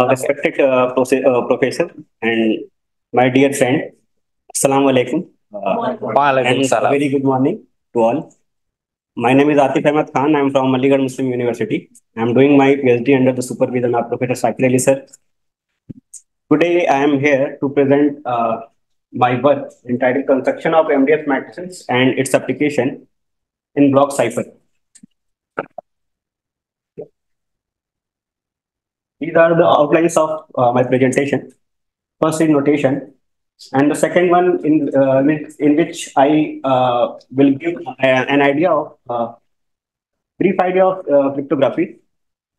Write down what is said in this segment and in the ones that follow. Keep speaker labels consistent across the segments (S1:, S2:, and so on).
S1: Respected professor and my dear friend, Assalamu alaikum. And a
S2: Waalaikumsalam.
S1: very good morning to all. My name is Atif Ahmad Khan. I am from Aligarh Muslim University. I am doing my Ph.D. under the supervision of Professor Shakir Ali sir. Today I am here to present my work entitled Construction of MDF Matrices and its Application in Block Cipher. These are the outlines of my presentation. First is notation, and the second one in which I will give an idea of brief idea of cryptography,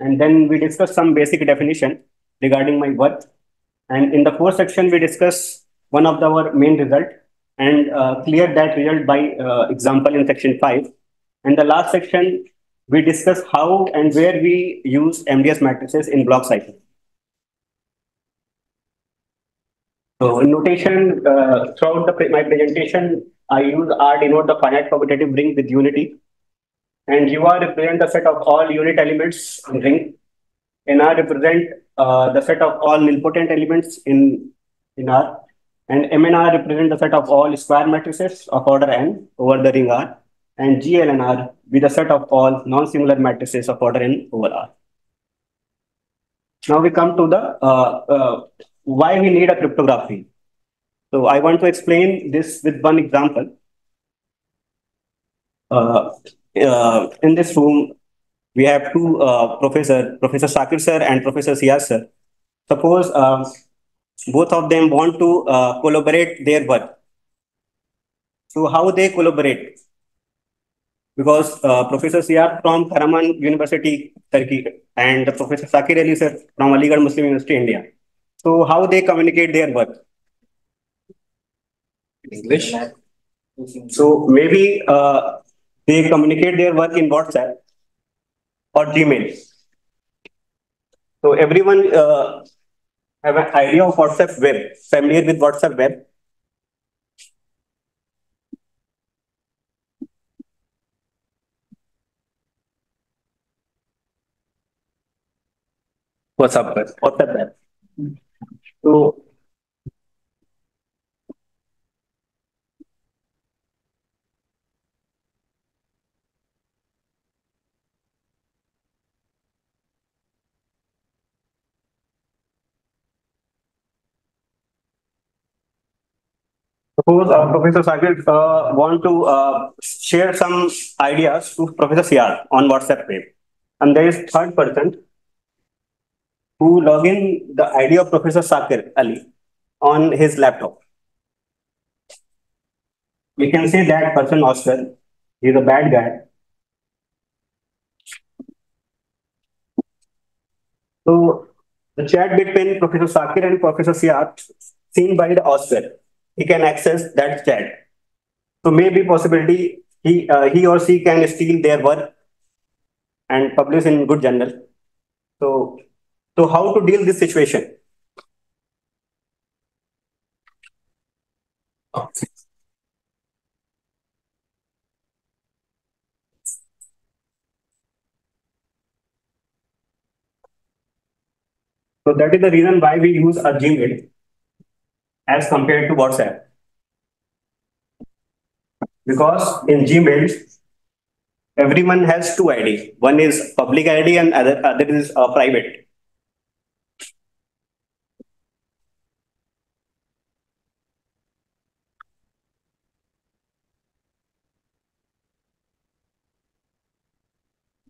S1: and then we discuss some basic definition regarding my work. And in the fourth section, we discuss one of our main result and clear that result by example in section 5. And the last section, we discuss how and where we use MDS matrices in block cycle. So in notation, throughout my presentation, I use R denote the finite commutative ring with unity, and UR represent the set of all unit elements in ring. NR represent the set of all nilpotent elements in R, and MNR represent the set of all square matrices of order n over the ring R, and GLNR be the set of all non-similar matrices of order n over R. Now we come to the why we need a cryptography. So I want to explain this with one example. In this room, we have two Professor Shakir sir and Professor Siyas sir. Suppose both of them want to collaborate their work. So how they collaborate? Because Professor Siyas from Karaman University, Turkey, and Professor Shakir Ali sir from Aligarh Muslim University, India. So how they communicate their work?
S2: English.
S1: So maybe they communicate their work in WhatsApp or Gmail. So everyone have an idea of WhatsApp web, familiar with WhatsApp web. WhatsApp web. So suppose Professor Sakir want to share some ideas to Professor Siyar on WhatsApp web, and there is third person who log in the ID of Professor Sakir Ali on his laptop. We can say that person Oscar is a bad guy. So the chat between Professor Sakir and Professor Siyar seen by the Oscar, he can access that chat. So maybe possibility he or she can steal their work and publish in good journal. So so how to deal this situation? So that is the reason why we use a Gmail as compared to WhatsApp. Because in Gmail, everyone has two ID. One is public ID and other is private.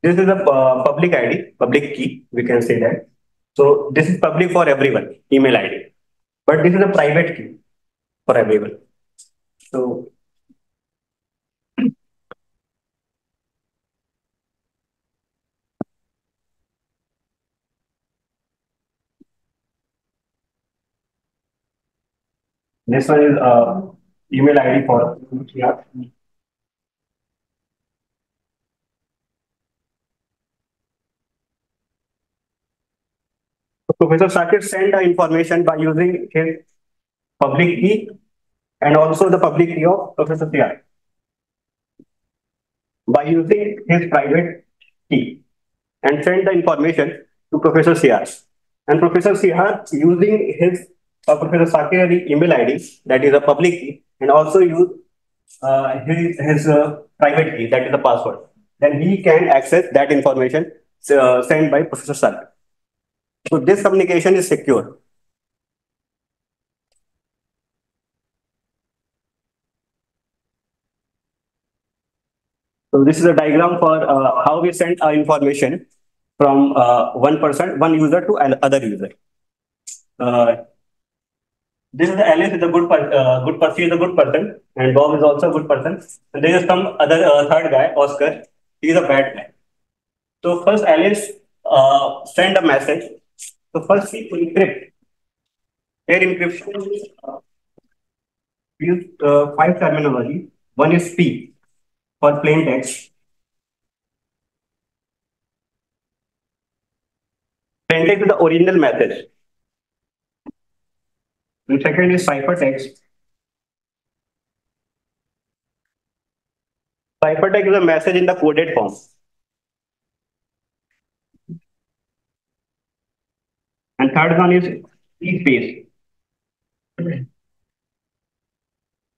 S1: This is a public ID, public key, we can say that. So this is public for everyone, email ID. But this is a private key for everyone. So this one is email ID for yeah. So Professor Sakir sent the information by using his public key and also the public key of Professor Siyar by using his private key. and send the information to Professor CR. And Professor CR, using his Professor Sakir's email ID, that is a public key, and also use his private key, that is the password. Then he can access that information sent by Professor Sakir. So this communication is secure. So this is a diagram for how we send our information from one user to another user. This is the Alice is a good person. He is a good person, and Bob is also a good person. And there is some other third guy, Oscar. He is a bad guy. So first, Alice send a message. So first, we encrypt. Here, encryption is use five terminology. One is P for plain text. Plain text is the original message. And second is ciphertext. Ciphertext is a message in the coded form. And third one is e-space.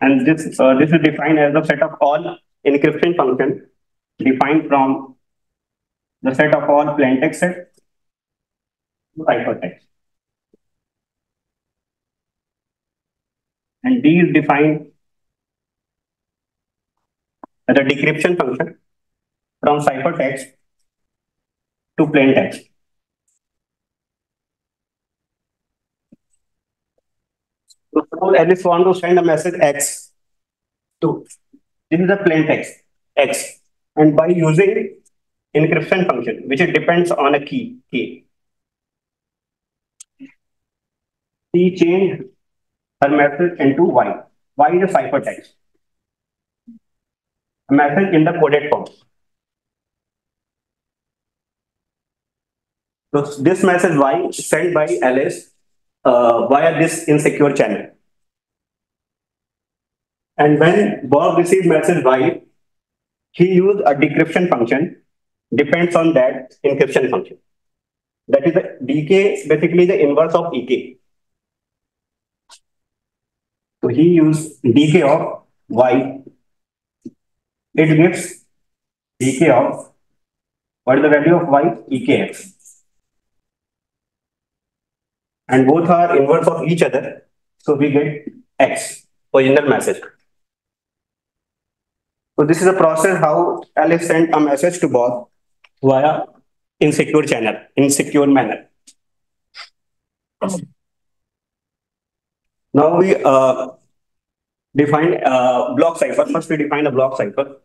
S1: And this is defined as the set of all encryption functions defined from the set of all plain text set to ciphertext. And D is defined as a decryption function from ciphertext to plain text. So suppose Alice want to send a message X to this is a plain text X, and by using encryption function, which it depends on a key K, she changed her message into Y. Y is a ciphertext, a message in the coded form. So this message Y sent by Alice via this insecure channel. And when Bob received message Y, he used a decryption function, depends on that encryption function. That is the DK, basically the inverse of EK. So he used DK of Y. It gives DK of, what is the value of Y? EKX. And both are inverse of each other. So we get X, original message. So this is a process how Alice sent a message to Bob via insecure channel, insecure manner. Now we define block cipher. First we define a block cipher.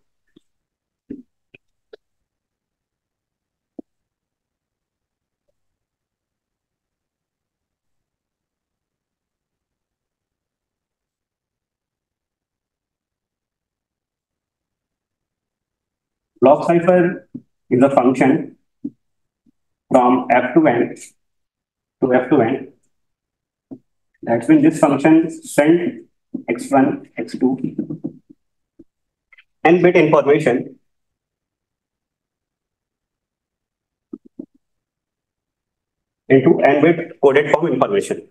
S1: Block cipher is a function from F to N to F to N. That's when this function send x1, x2, n bit information into n bit coded form information.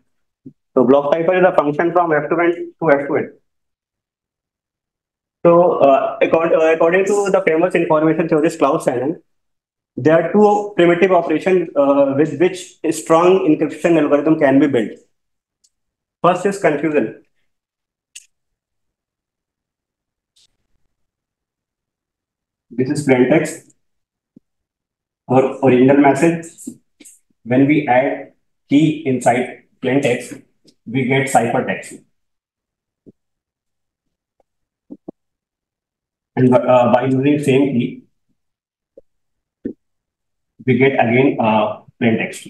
S1: So block cipher is a function from F to N to F to N. So according to the famous information theorist Klaus Shannon, there are two primitive operations with which a strong encryption algorithm can be built. First is confusion. This is plain text or original message. When we add key inside plain text, we get ciphertext. And by using same key, we get again plain text.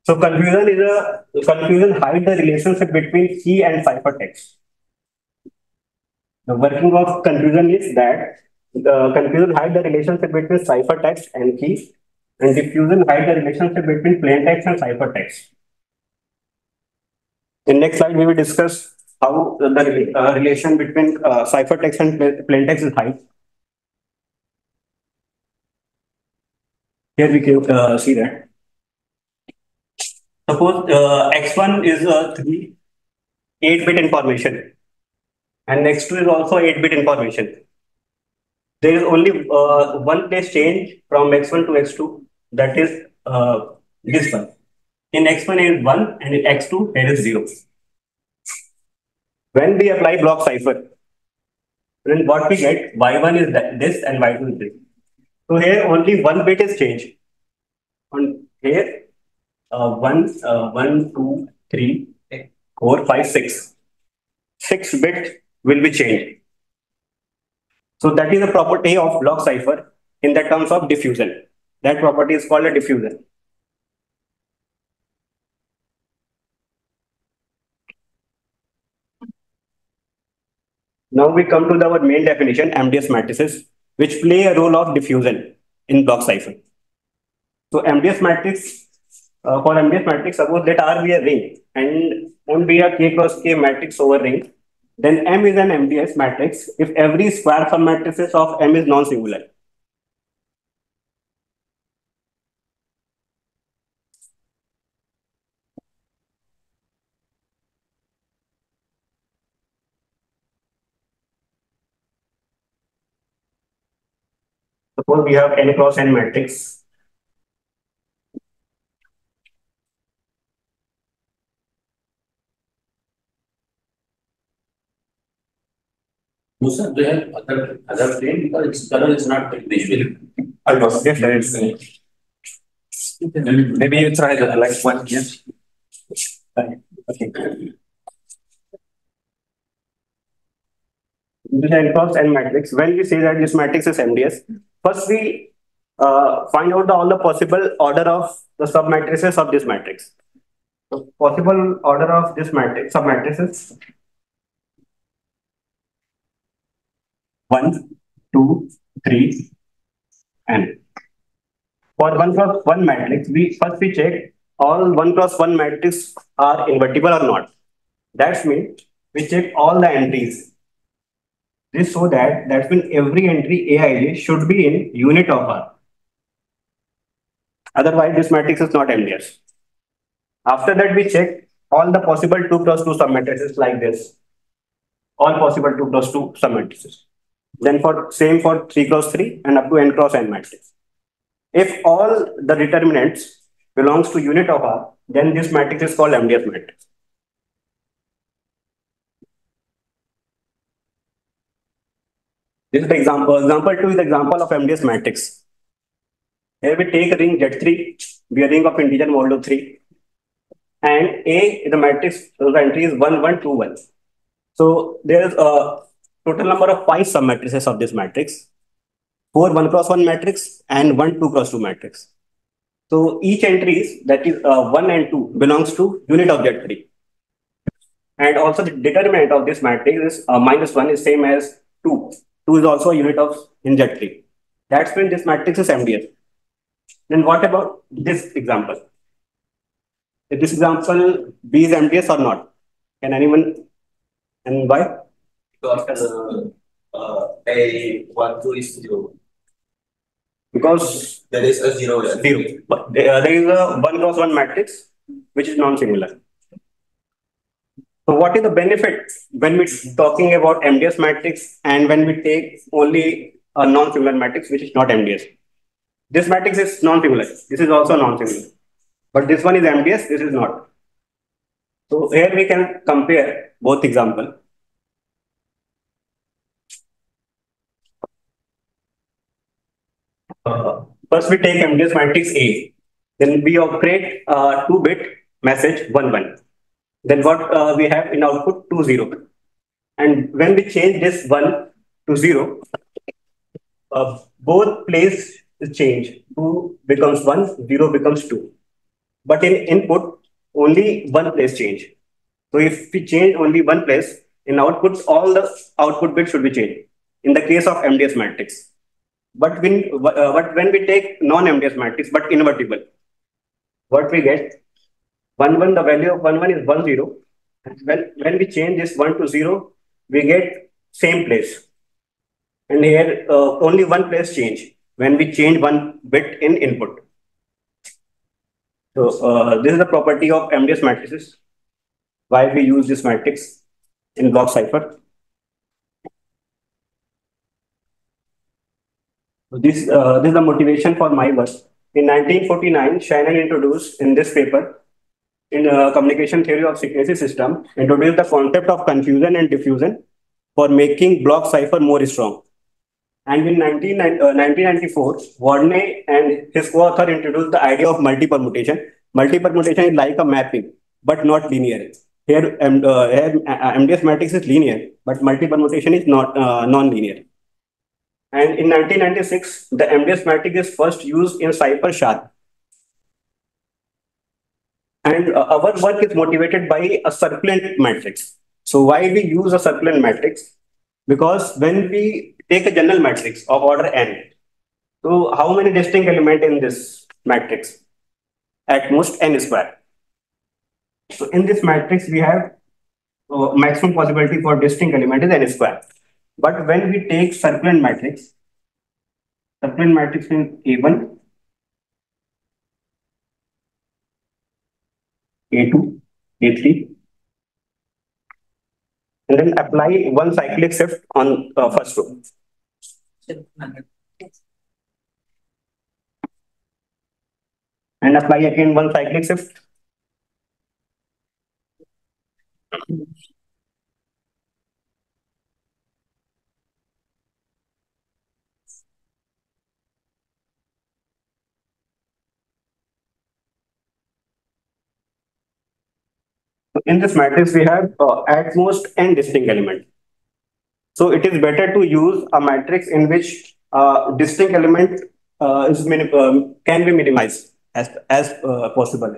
S1: So confusion hides the relationship between key and ciphertext. The working of confusion is that the confusion hides the relationship between ciphertext and key, and diffusion hides the relationship between plain text and ciphertext. In next slide, we will discuss how the relation between ciphertext and plain text is hide. Here we can see that. Suppose x1 is 8-bit information and x2 is also 8-bit information. There is only one place change from x1 to x2, that is this one. In x1 is 1 and in x2 there is 0. When we apply block cipher, then what we get, y1 is this and y2 is this. So here only one bit is changed. On here, 1, 2, 3, 4, 5, 6. 6 bit will be changed. So that is the property of block cipher in the terms of diffusion. That property is called a diffusion. Now we come to our main definition, MDS matrices, which play a role of diffusion in block cipher. So MDS matrix, for MDS matrix, suppose that R be a ring and M be a K cross K matrix over ring, then M is an MDS matrix if every square submatrices of M is non-singular. Suppose we have N cross N matrix.
S2: No, sir, they have other plane because its color is not visual.
S1: Yes, there is.
S2: Maybe you try the like one. Yes.
S1: Okay. This is N cross N matrix. When we say that this matrix is MDS, first we find out all the possible order of the submatrices of this matrix. So possible order of this matrix, submatrices: 1, 2, 3, and for 1 cross 1 matrix, we check all 1 cross 1 matrix are invertible or not. That means we check all the entries. This so that means every entry Aij should be in unit of R. Otherwise, this matrix is not MDS. After that, we check all the possible 2 cross 2 submatrices like this. All possible 2 cross 2 submatrices. Then for same for 3 cross 3 and up to N cross N matrix. If all the determinants belongs to unit of R, then this matrix is called MDS matrix. This is the example. Example 2 is the example of MDS matrix. Here we take a ring Z3, be a ring of integer modulo 3. And A is the matrix, so the entry is 1, 1, 2, 1. So there is a total number of 5 submatrices of this matrix. 4 1 cross 1 matrix and 1 2 cross 2 matrix. So each entries, that is 1 and 2, belongs to unit of Z3. And also the determinant of this matrix is -1 is same as 2. 2 is also a unit of in Z3. That's when this matrix is MDS. Then what about this example? Is this example B is MDS or not? Can anyone, and why?
S2: Because A12 is 0.
S1: Because
S2: there is a 0 there.
S1: 0. But there is a 1 cross 1 matrix which is non-singular. So what is the benefit when we're talking about MDS matrix and when we take only a non-singular matrix which is not MDS? This matrix is non-singular. This is also non-singular. But this one is MDS, this is not. So here we can compare both examples. First we take MDS matrix A. Then we operate 2-bit message 1, 1. Then what we have in output 2, 0. And when we change this 1 to 0, both place change. 2 becomes 1, 0 becomes 2. But in input, only one place change. So if we change only one place, in outputs, all the output bits should be changed. In the case of MDS matrix. But when we take non-MDS matrix, but invertible, what we get? 1, 1, the value of 1, 1 is 1, 0. When we change this 1 to 0, we get same place. And here only one place change when we change one bit in input. So this is the property of MDS matrices. Why we use this matrix in block cipher. This is the motivation for my work. In 1949, Shannon introduced in this paper in communication theory of secrecy system, introduced the concept of confusion and diffusion for making block cipher more strong. And in 1994, Warney and his co-author introduced the idea of multi-permutation. Multi-permutation is like a mapping, but not linear. Here MDS matrix is linear, but multi-permutation is not non-linear. And in 1996, the MDS matrix is first used in cipher shard. And our work is motivated by a circulant matrix. So why we use a circulant matrix? Because when we take a general matrix of order n, so how many distinct elements in this matrix? At most n square. So in this matrix, we have maximum possibility for distinct element is n square. But when we take circulant matrix in A1, A2, A3, and then apply one cyclic shift on first row. And apply again one cyclic shift. So in this matrix, we have at most n distinct element. So it is better to use a matrix in which distinct element can be minimized as possible.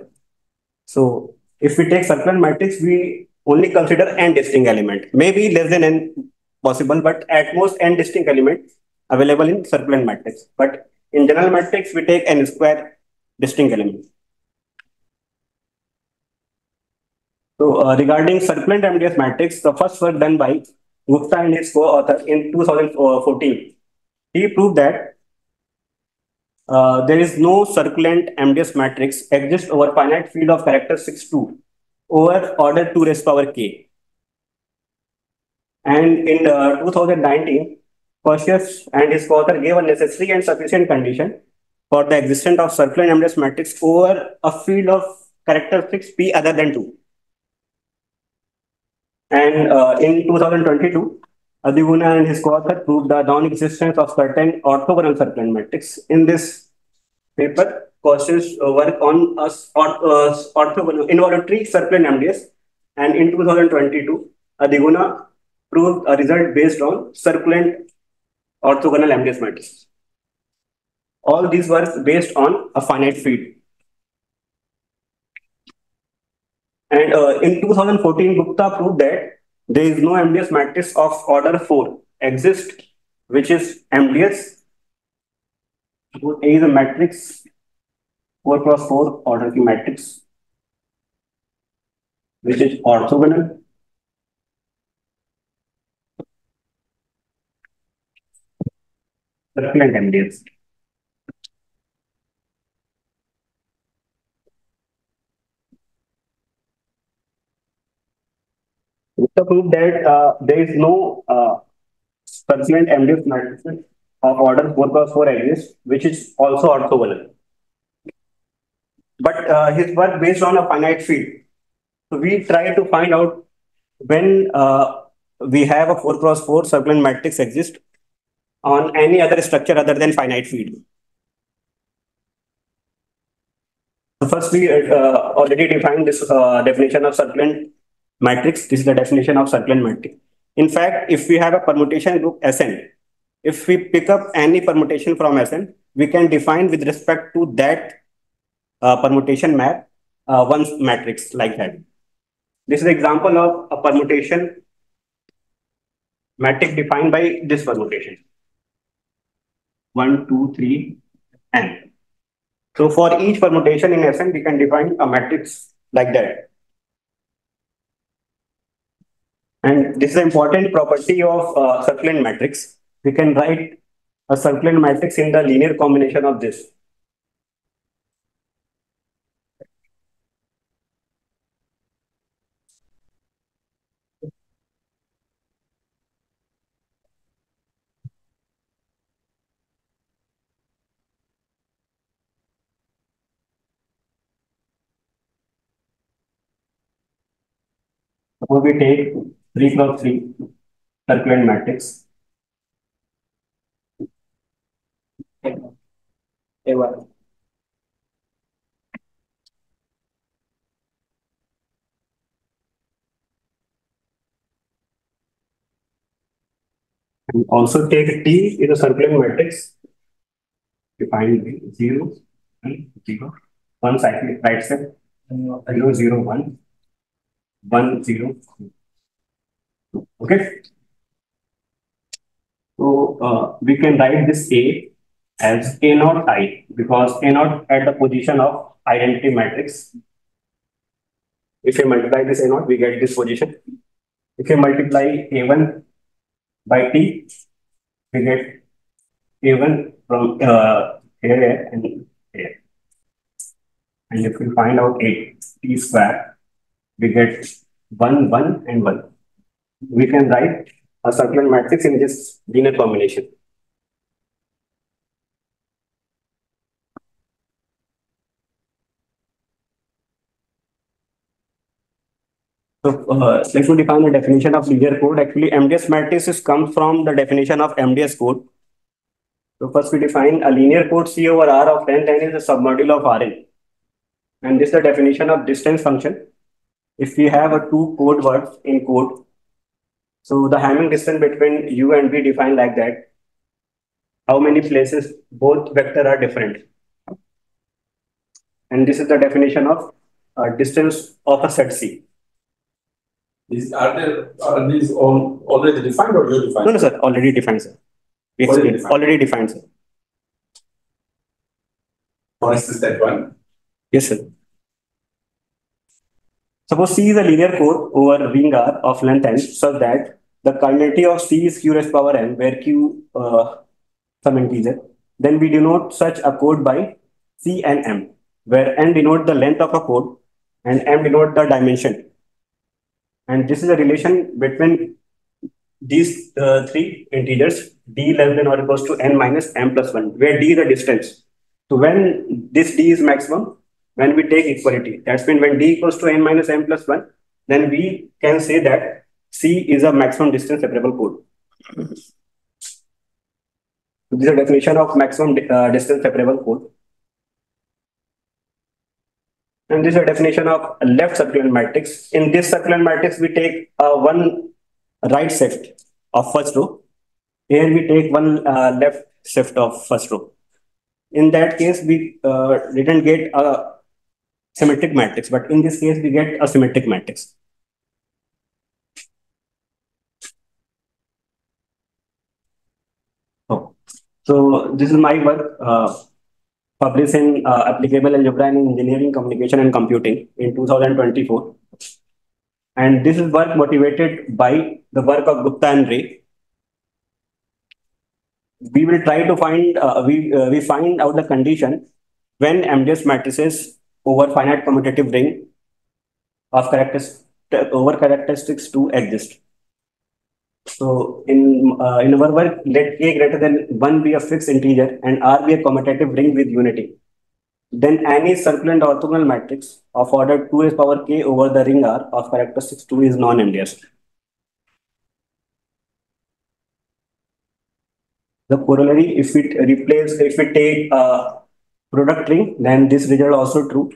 S1: So if we take circular matrix, we only consider n distinct element, maybe less than n possible, but at most n distinct element available in circular matrix. But in general matrix, we take n square distinct element. So regarding circulant MDS matrix, the first work done by Gupta and his co-author in 2014, he proved that there is no circulant MDS matrix exists over finite field of characteristics 2 over order 2 raised power k. And in 2019, Kost and his co-author gave a necessary and sufficient condition for the existence of circulant MDS matrix over a field of characteristics p other than 2. And in 2022, Digunakan and his co-author proved the non-existence of certain orthogonal circulant matrix. In this paper, Kost's work on orthogonal involuntary circulant MDS, and in 2022, Digunakan proved a result based on circulant orthogonal MDS matrices. All these were based on a finite field. And in 2014, Gupta proved that there is no MDS matrix of order 4 exists, which is MDS. So A is a matrix 4 cross 4 order की matrix, which is orthogonal. Circulant MDS. Gupta proved that there is no circulant MDS matrix of order 4 cross 4 exists, which is also orthogonal. But his work based on a finite field. So we try to find out when we have a 4 cross 4 circulant matrix exist on any other structure other than finite field. So first we already defined this definition of circulant matrix. This is the definition of circulant matrix. In fact, if we have a permutation group Sn, if we pick up any permutation from Sn, we can define with respect to that permutation map one matrix like that. This is an example of a permutation matrix defined by this permutation. 1, 2, 3, n. So for each permutation in Sn, we can define a matrix like that. And this is an important property of circulant matrix. We can write a circulant matrix in the linear combination of this. we take 3 cross 3 circular matrix. A1. And also take T is a circular matrix. Define 0, 1, 0. One cyclic right step. 0, 0, 1. 1, 0. Okay. So we can write this A as A naught I because A naught at the position of identity matrix. If you multiply this A naught, we get this position. If you multiply A1 by T, we get A1 from here and here. And if we find out 8 T square, we get 1, 1 and 1. We can write a circular matrix in this linear combination. So let me define the definition of linear code. Actually, MDS matrices come from the definition of MDS code. So first we define a linear code C over R of length n is a submodule of Rn. And this is the definition of distance function. If we have a two code words in code, so the Hamming distance between U and V defined like that. How many places both vector are different. And this is the definition of distance of a set C.
S2: Are these all already defined or you defined?
S1: No, sir, already defined, sir. It's already defined, sir.
S2: Or is this that one?
S1: Yes, sir. Suppose C is a linear code over ring R of length n such that the coordinate of C is q raised power n, where q some integer. Then we denote such a code by C and M, where n denote the length of a code and M denote the dimension. And this is a relation between these three integers, d less than or equals to n minus m plus 1, where d is the distance. So when this d is maximum, when we take equality, that's when d equals to n minus m plus 1, then we can say that C is a maximum distance separable code. So this is a definition of maximum distance separable code. And this is a definition of left circular matrix. In this circular matrix, we take one right shift of first row. Here we take one left shift of first row. In that case, we didn't get a symmetric matrix, but in this case, we get a symmetric matrix. Oh. So this is my work published in Applicable Algebra in Engineering, Communication and Computing in 2024. And this is work motivated by the work of Gupta and Ray. We will try to find, we find out the condition when MDS matrices over finite commutative ring of characteristics 2 exist. So in our work, let k greater than 1 be a fixed integer and R be a commutative ring with unity. Then any circular and orthogonal matrix of order 2 raised power k over the ring R of characteristics 2 is non-MDS. The corollary, if we take product ring, then this result also true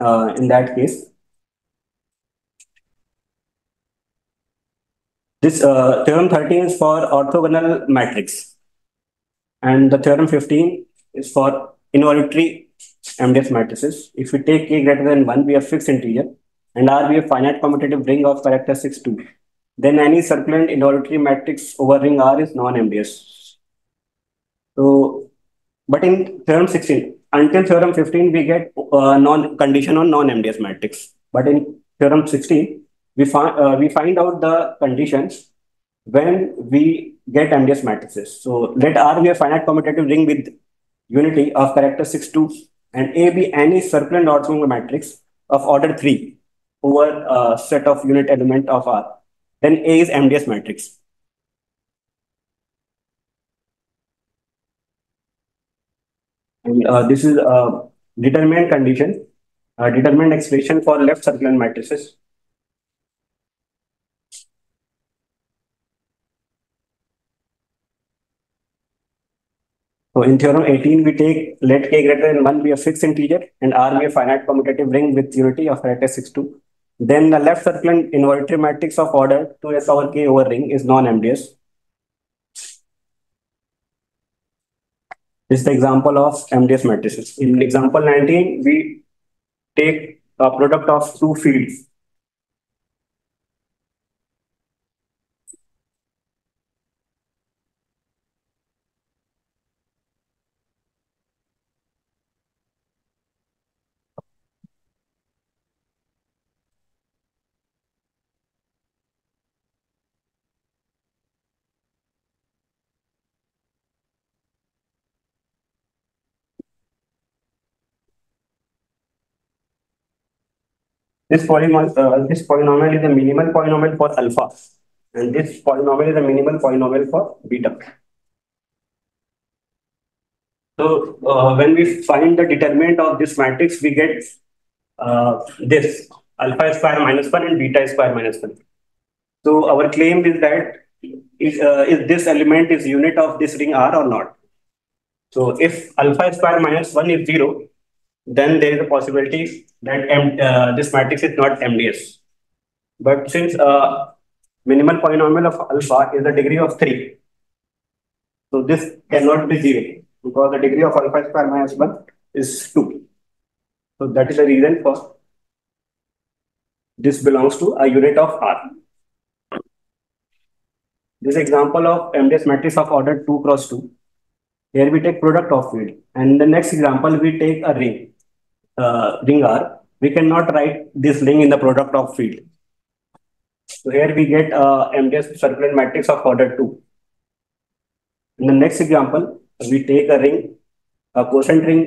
S1: in that case. This theorem 13 is for orthogonal matrix, and the theorem 15 is for involuntary MDS matrices. If we take k greater than 1 be a fixed integer and R be a finite commutative ring of characteristics 2, then any circular and involuntary matrix over ring R is non-MDS. So, but in theorem 16, until theorem 15, we get condition on non-MDS matrix. But in theorem 16, we find out the conditions when we get MDS matrices. So let R be a finite commutative ring with unity of characteristics 2 and A be any circular and orthogonal matrix of order 3 over a set of unit element of R. Then A is MDS matrix. And this is a determinant condition, a determinant expression for left circular matrices. So in theorem 18, we take let k greater than 1 be a fixed integer and R be a finite commutative ring with unity of characteristics 2. Then the left circular involutory matrix of order 2s over k over ring is non-MDS. This is the example of MDS matrices. In example 19, we take a product of two fields. This polynomial is a minimal polynomial for alpha, and this polynomial is a minimal polynomial for beta. So when we find the determinant of this matrix, we get this alpha square minus 1 and beta square minus 1. So our claim is that is this element is unit of this ring R or not. So if alpha square minus 1 is 0, then there is a possibility that this matrix is not MDS. But since minimal polynomial of alpha is the degree of 3, so this cannot be 0 because the degree of alpha square minus 1 is 2. So that is the reason for this belongs to a unit of R. This example of MDS matrix of order 2 cross 2. Here we take product of field. And in the next example, we take a ring R. We cannot write this ring in the product of field. So here we get MDS circular matrix of order 2. In the next example, we take a ring, a quotient ring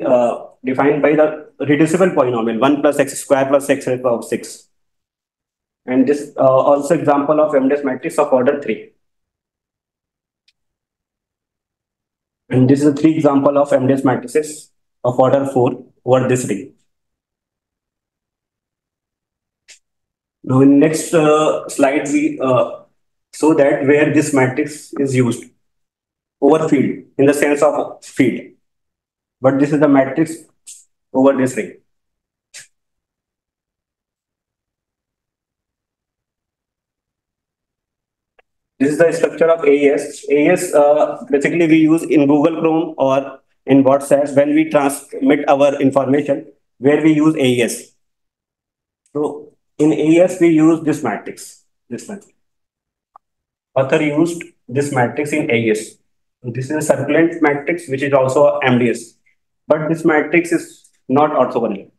S1: defined by the reducible polynomial 1 plus x square plus x raised to the power 6. And this also example of MDS matrix of order 3. And this is a 3 example of MDS matrices of order 4 over this ring. Now in next slide, we show that where this matrix is used over field in the sense of field. But this is the matrix over this ring. This is the structure of AES. AES basically we use in Google Chrome or in WhatsApp when we transmit our information where we use AES. So in AES we use this matrix. This one. Author used this matrix in AES. This is a circulant matrix which is also MDS. But this matrix is not orthogonal.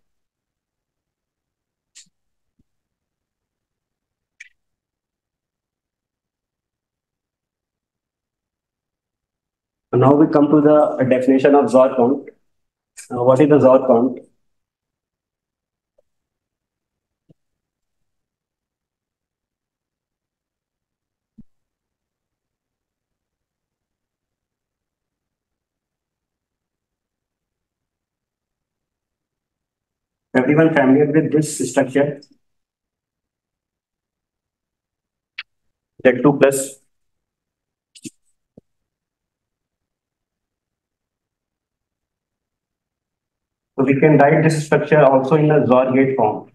S1: Now we come to the definition of Zor count. What is the Zor count? Everyone familiar with this structure? Z2 plus. So we can write this structure also in the Zor gate form.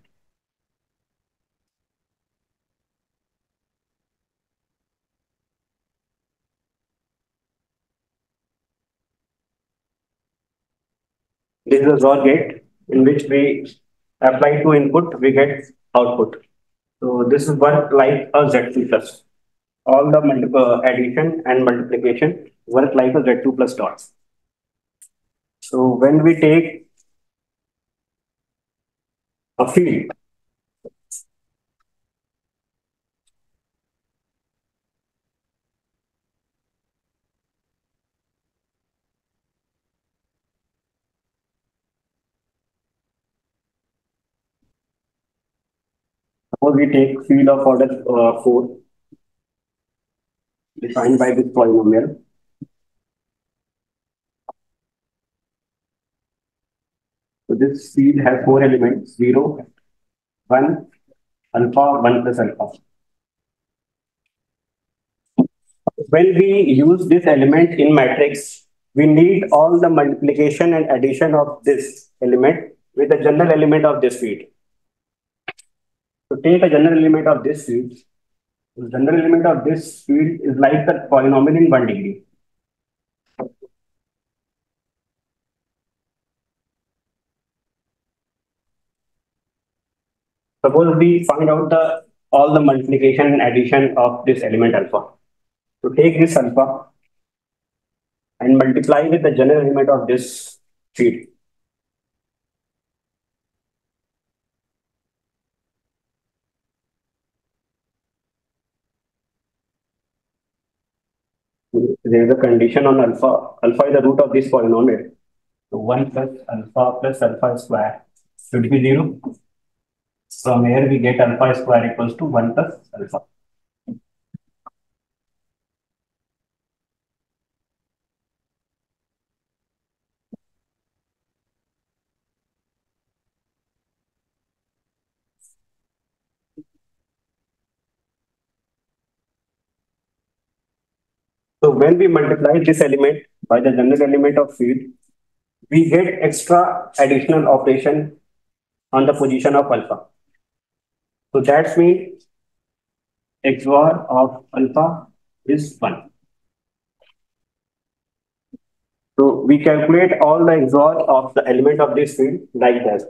S1: This is a Zor gate in which we apply to input, we get output. So this is work like a Z2 plus. All the addition and multiplication work like a Z2 plus dots. So when we take a field, suppose we take field of order 4 defined by this polynomial. So this field has 4 elements, 0, 1, alpha, 1 plus alpha. When we use this element in matrix, we need all the multiplication and addition of this element with the general element of this field. So take a general element of this field. The general element of this field is like the polynomial in 1 degree. Suppose we find out the all the multiplication and addition of this element alpha. So take this alpha and multiply with the general element of this field. There is a condition on alpha. Alpha is the root of this polynomial. So 1 plus alpha square should be 0. From here we get alpha square equals to 1 plus alpha. So when we multiply this element by the general element of field, we get extra additional operation on the position of alpha. So that means XOR of alpha is 1. So we calculate all the XOR of the element of this field like that.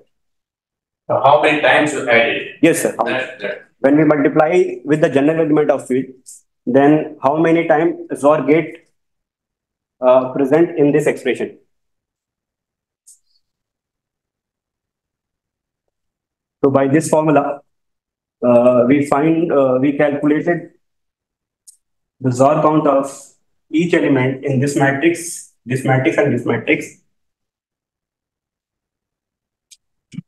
S2: So how many times you add it?
S1: Yes, sir. When we multiply with the general element of field, then how many times XOR get present in this expression? So by this formula, we calculated the XOR count of each element in this matrix, and this matrix.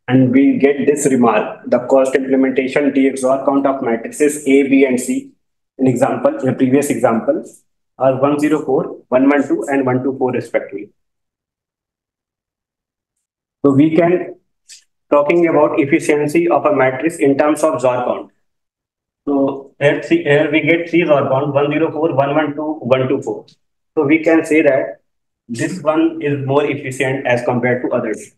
S1: And we get this remark, the Kost implementation D XOR count of matrices A, B, and C. In previous example, are 104, 112, and 124 respectively. So we can talking about efficiency of a matrix in terms of XOR count. So here we get 3 XOR count, 104, 112, 124. So we can say that this one is more efficient as compared to others.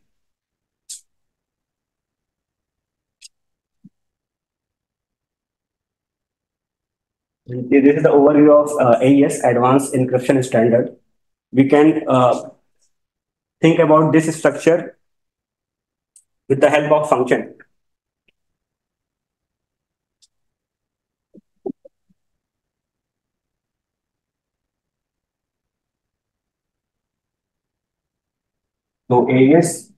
S1: This is the overview of AES, Advanced Encryption Standard. We can think about this structure with the help of function. So AES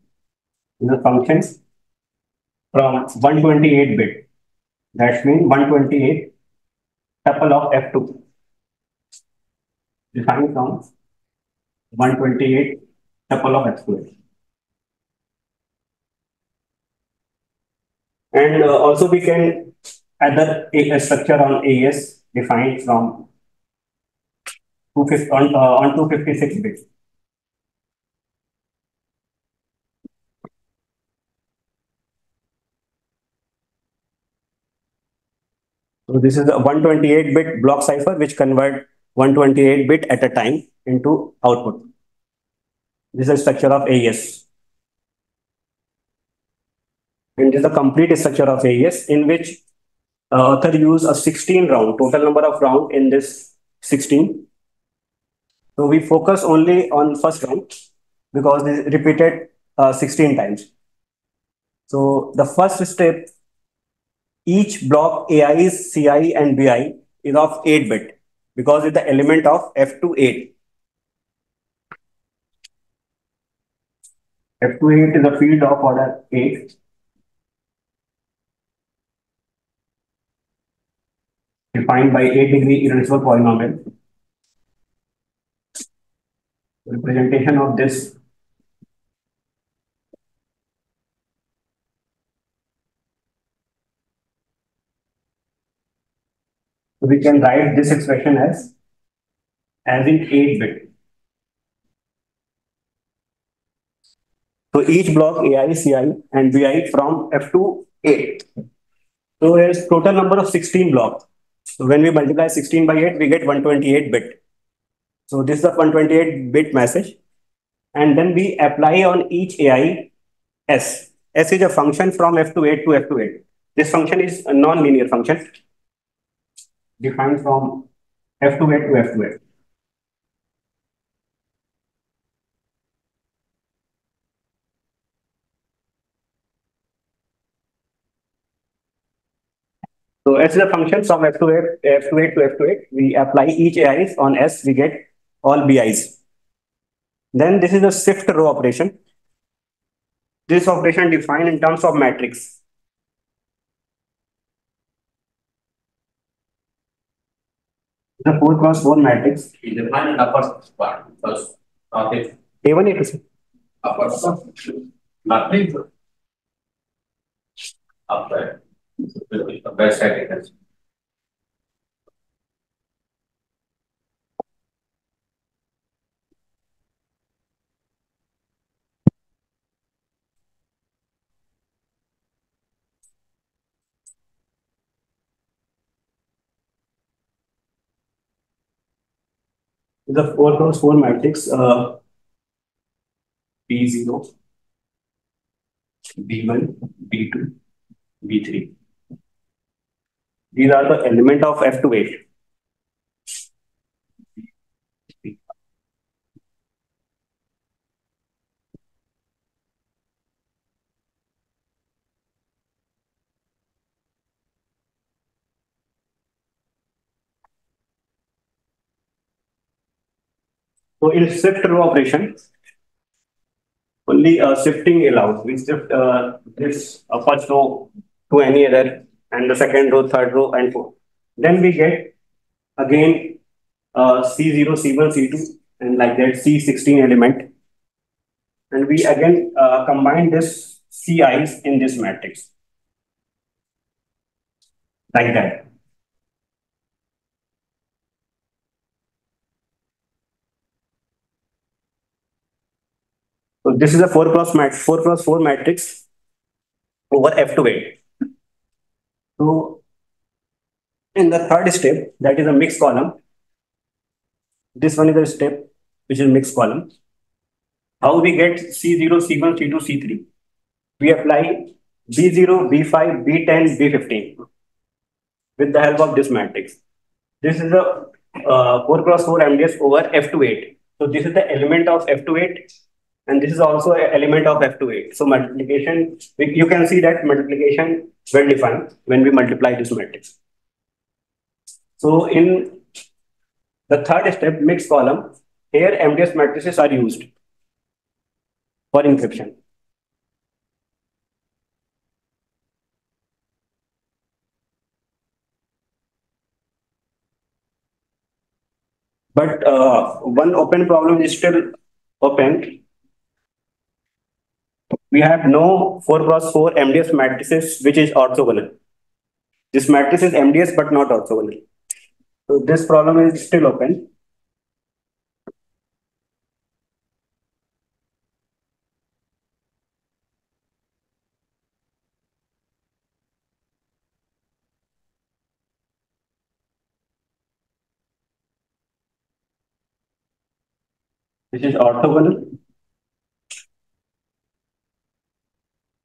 S1: is a function from 128 bit. That means 128 tuple of F2. Defined from 128 tuple of F2. And also we can add a structure on AES defined from 250 on 256 bits. So this is a 128-bit block cipher which convert 128-bit at a time into output. This is the structure of AES. And this is the complete structure of AES in which author use a 16 round, total number of round in this 16. So we focus only on first round because this is repeated 16 times. So the first step, each block AI, CI, and BI is of 8-bit because it's the element of F to 8. F to 8 is a field of order 8. Defined by 8-degree irreducible polynomial. Representation of this we can write this expression as in 8-bit. So each block AI, CI, and BI from F to 8. So here's total number of 16 blocks. So when we multiply 16 by 8, we get 128 bit. So this is the 128-bit message. And then we apply on each AI S. S is a function from F to 8 to F to 8. This function is a non-linear function defined from F to 8 to F to 8. So S is a function from F to 8, F to 8 to F to 8. We apply each AIs on S, we get all BIs. Then this is a shift row operation. This operation defined in terms of matrix. The 4 cross 4 matrix.
S2: We define an upper part first. Atif.
S1: A1, A2.
S2: Upper. Nothing. Upper. The best side is.
S1: The 4 cross 4 matrix B0, B1, B2, B3. These are the element of F to 8. So in shift row operation, only shifting allows. We shift this first row to any other, and the second row, third row, and fourth. Then we get again C0, C1, C2, and like that C16 element. And we again combine this CIs in this matrix. Like that. So this is a 4 cross 4 matrix over F to 8. So in the third step, that is a mixed column. This one is a step which is mixed column. How we get C0, C1, C2, C3? We apply B0, B5, B10, B15 with the help of this matrix. This is a 4 cross 4 MDS over F to 8. So this is the element of F to 8, and this is also an element of F to 8. So multiplication, you can see that multiplication well defined when we multiply this matrix. So in the third step, mixed column, here MDS matrices are used for encryption. But one open problem is still open. We have no 4 cross 4 MDS matrices which is orthogonal. This matrix is MDS but not orthogonal. So this problem is still open. Which is orthogonal.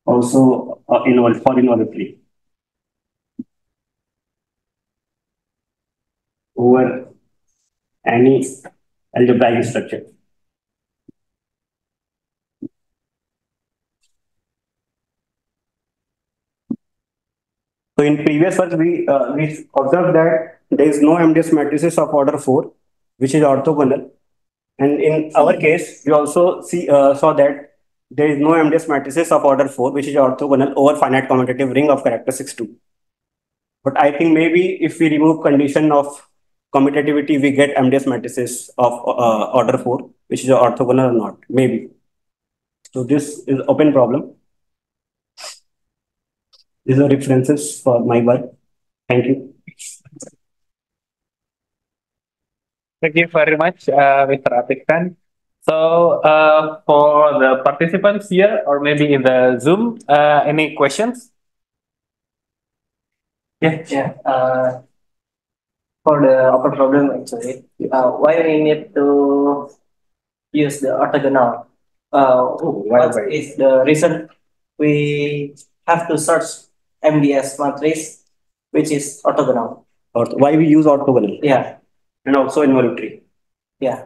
S1: Also for involutely over any algebraic structure. So in previous work, we observed that there is no MDS matrices of order 4, which is orthogonal. And in our case, we also saw that there is no MDS matrices of order 4, which is orthogonal over finite commutative ring of characteristics 2. But I think maybe if we remove condition of commutativity, we get MDS matrices of order 4, which is orthogonal or not, maybe. So this is open problem. These are references for my work. Thank you.
S3: Thank you very much, Mr. Atif. So for the participants here, or maybe in the Zoom, any questions?
S4: Yeah. for the upper problem actually. Why we need to use the orthogonal? What is the reason we have to search MDS matrix, which is orthogonal?
S1: Why we use orthogonal?
S4: Yeah,
S1: And also involuntary.
S4: yeah.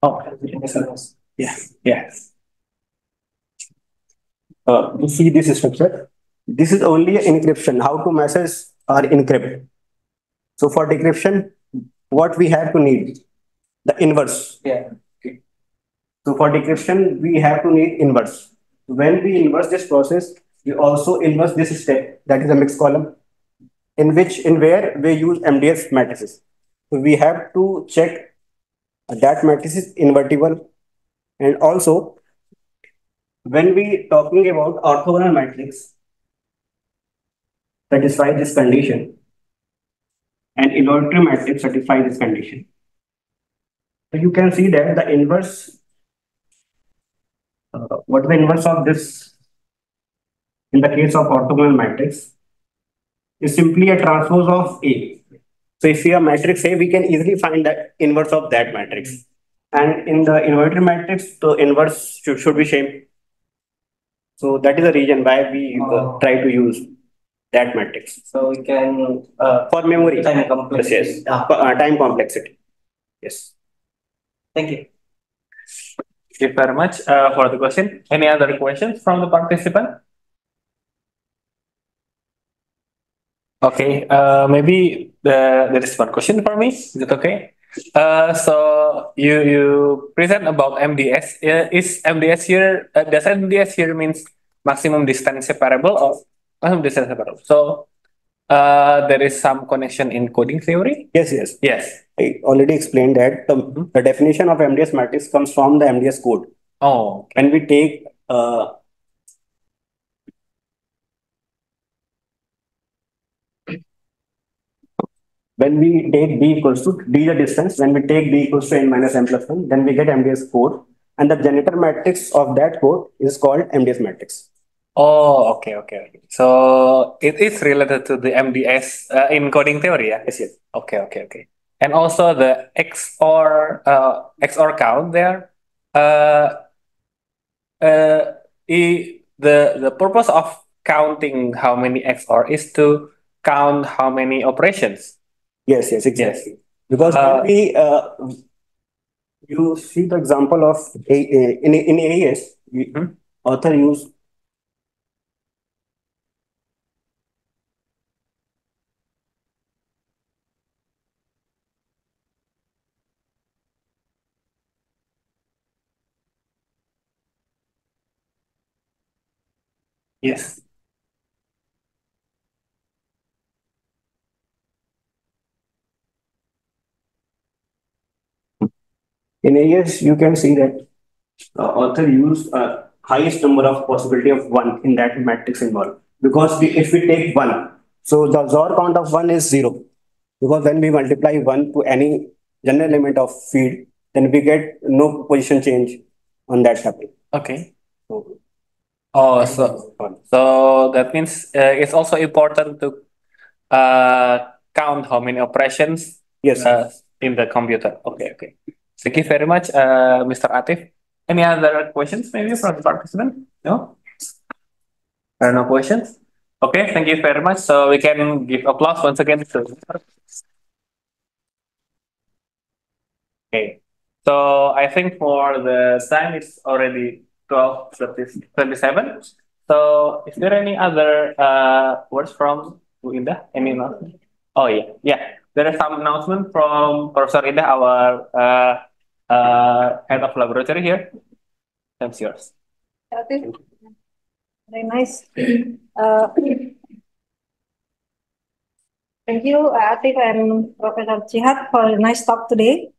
S1: Oh, yeah, yeah. You see this structure. This is only encryption. How to message or encrypt. So for decryption, what we have to need? The inverse.
S4: Yeah.
S1: Okay. So for decryption, we have to need inverse. When we inverse this process, we also inverse this step, that is a mixed column, in where we use MDS matrices. So we have to check that matrix is invertible, and also when we talking about orthogonal matrix satisfy this condition, and involuntary matrix satisfy this condition. So you can see that the inverse, what is the inverse of this in the case of orthogonal matrix is simply a transpose of A. So if we have matrix A, we can easily find the inverse of that matrix. And in the inverted matrix, the inverse should be same. So that is the reason why we try to use that matrix.
S4: So we can
S1: For memory.
S4: time complexity.
S1: Yes. Time complexity. Yes.
S4: Thank you.
S3: Thank you very much for the question. Any other questions from the participant? Okay, maybe there is one question for me. Is it okay? So you present about MDS. Is MDS here? Does MDS here means maximum distance separable or maximum distance separable? So there is some connection in coding theory.
S1: Yes, yes.
S3: Yes.
S1: I already explained that the definition of MDS matrix comes from the MDS code.
S3: Oh.
S1: When we take when we take b equals to d the distance, when we take b equals to n minus m plus 1, then we get MDS code. And the generator matrix of that code is called MDS matrix.
S3: Oh, okay, okay, okay. So it is related to the MDS in coding theory, yeah?
S1: Yes, yes.
S3: Okay, okay, okay. And also the XOR count there. The purpose of counting how many XOR is to count how many operations.
S1: Yes, yes, exactly. Because when we you see the example of in AES, author use
S3: Yes.
S1: in AES, you can see that author use highest number of possibility of one in that matrix involved. Because if we take one, so the XOR count of one is 0. Because when we multiply one to any general element of field, then we get no position change on that tuple.
S3: Okay.
S1: So,
S3: Oh, so that means it's also important to count how many operations
S1: yes.
S3: In the computer. Okay, okay. Thank you very much, Mr. Atif. Any other questions maybe from the participant? No? There are no questions? Okay, thank you very much. So we can give applause once again to Okay. So I think for the time it's already 12:37. So is there any other words from Bu Indah? Any announcement? Oh yeah, yeah. There is some announcement from Professor Indah, our head of laboratory here. Thanks yours.
S5: Okay. Very nice. Uh, Thank you, Atif and Professor Jihad for a nice talk today.